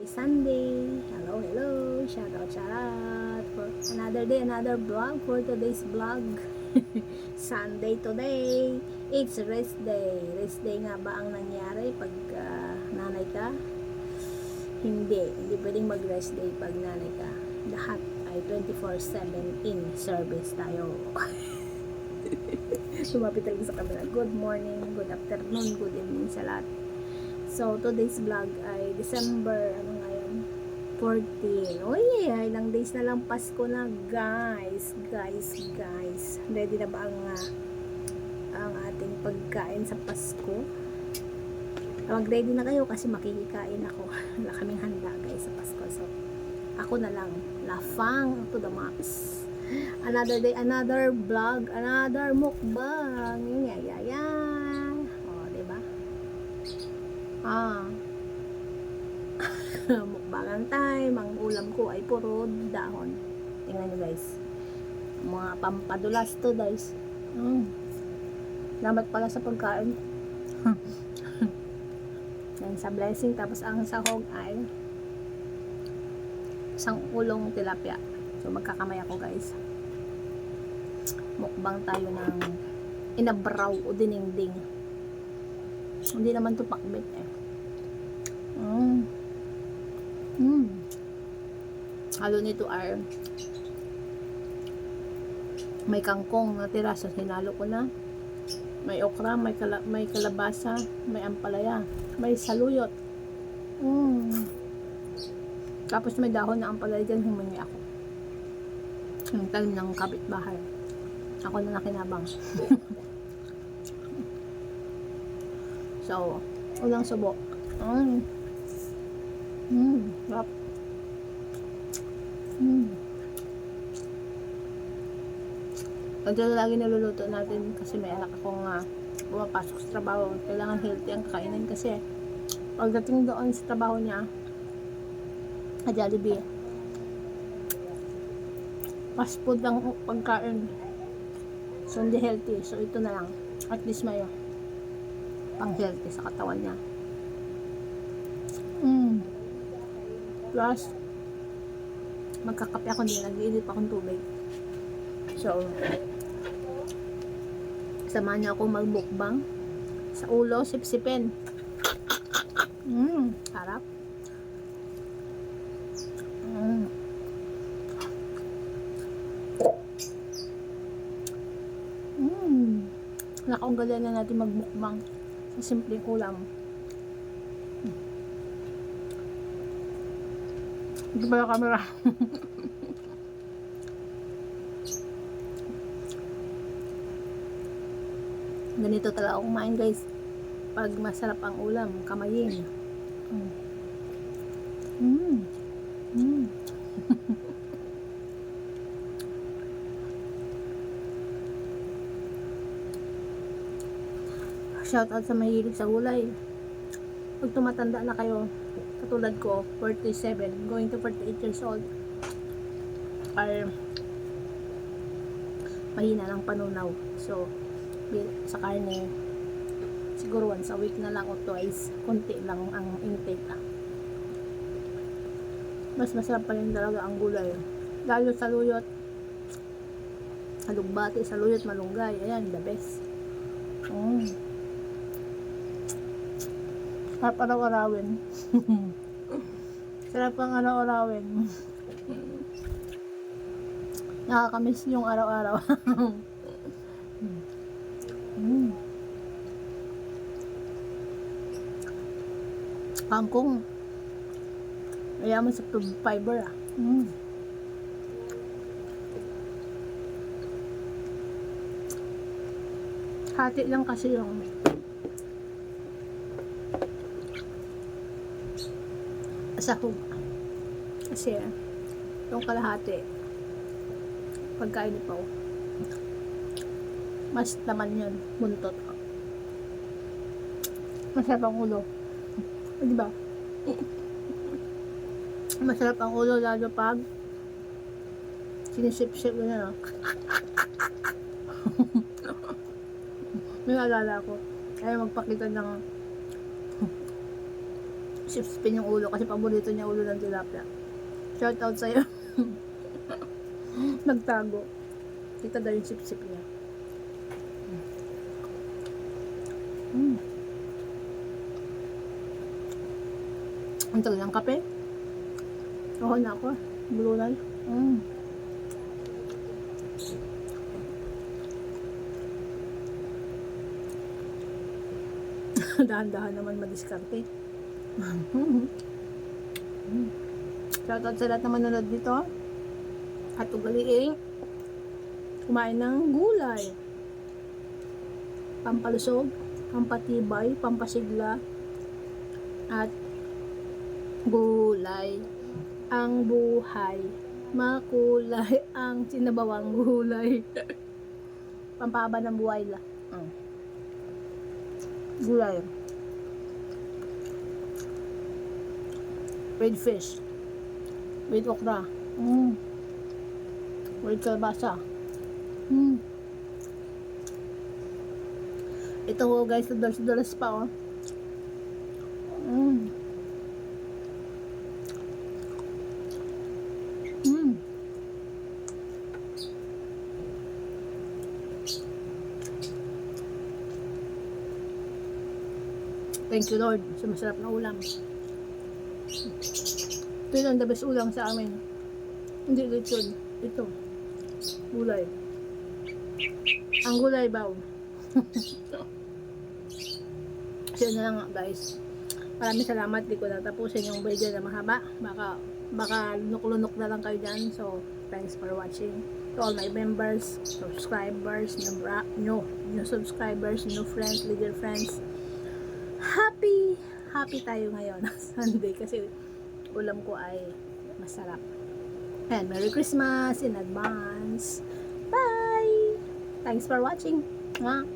Sunday. Hello, hello. Shout out for another day, another vlog for today's vlog. Sunday today. It's rest day. Rest day nga ba ang nangyari pag nanay ka? Hindi pwedeng mag-rest day pag nanay ka. Lahat ay 24/7 in service tayo. Sumapit talaga sa camera. Good morning, good afternoon, good evening sa lahat. So, today's vlog ay December, 14. Uy, ilang days na lang Pasko na, guys. Ready na ba ang ating pagkain sa Pasko? Mag-ready na kayo kasi makikikain ako. Wala kaming handa, guys, sa Pasko. So, ako na lang. Lafang to the max. Another day, another vlog, another mukbang. O, diba? Mukbangan time. Ang ulam ko ay puro dahon. Tingnan nyo, guys. Mga pampadulas to, guys. Salamat pala sa pagkain. Yan sa blessing. Tapos ang sahog ay isang ulong tilapia. So magkakamay ako, guys. Mukbang tayo ng inabraw o dinengding. Hindi naman to pakbet eh. Halo nito ay may kangkong na tira, so hinalo ko na. May okra, may kalabasa, may ampalaya, may saluyot. Tapos may dahon na ampalaya dyan, humingi ako. Yung talim ng kapitbahay. Ako na nakinabang. So, ulang subo. Sarap. Ito lagi niluluto natin kasi may anak akong pumapasok sa trabaho. Kailangan healthy ang kakainin kasi pagdating doon sa trabaho niya, Jollibee, fast food lang pagkain. So, hindi healthy. So, ito na lang. At least may pang healthy sa katawan niya. Plus, magkakape ako din. Nag-iinit pa akong tubig. So, samahan niya ako magmukbang. Sa ulo, sipsipin. Harap. Nakaunggalan na natin magmukbang sa simpleng ulam. Hindi ba yung camera? Ganito talaga ako kumain, guys. Pag masarap ang ulam, kamayin. Shout out sa mahilig sa gulay. Pag tumatanda na kayo, katulad ko, 47, going to 48 years old, ay mahina ng panunaw. So, sa karne, siguro once a week na lang o twice, konti lang ang intake. Mas masarap pa rin talaga ang gulay. Lalo saluyot, alugbati, saluyot, malunggay. Ayan, the best. Sarap araw-arawin. Sarap ang araw-arawin. Nakakamiss yung araw-araw. Kangkong. Mayaman sa fiber . Hati lang kasi yung sahog. Kasi yung kalahati pagkain ni Pao, mas laman yun, buntot. Masarap ang ulo. Diba? Masarap ang ulo lalo pag sinisip-sip na May naalala ko. Ayaw magpakita ng sipsipin yung ulo kasi paborito niya ulo ng tilapia. Shout out sa'yo. Nagtago. Kita daw yung sipsip niya. Ang tagal ng kape. Oo na ako. Bulunan. Dahan-dahan naman madiskarte. Shoutout sa lahat na manonood dito. At ugaliing kumain ng gulay. Pampalusog, pampatibay, pampasigla, at gulay. Ang buhay. Makulay ang sinabawang gulay. Pampahaba ng buhay la. Gulay. With fish. With okra. With kalabasa. Ito ho guys, dulas pa oh. Thank you Lord sa masarap na ulam. Ito yung the best ulam sa amin. Hindi lechon. Ito. Gulay. Ang gulay baw. So yun na lang guys. Maraming salamat. Di ko natapusin yung video na mahaba. Baka lunok-lunok na lang kayo dyan. So thanks for watching. To all my members, subscribers, new subscribers, new friends, leader friends. Happy tayo ngayon Sunday kasi ulam ko ay masarap. And Merry Christmas in advance. Bye! Thanks for watching. Mwah!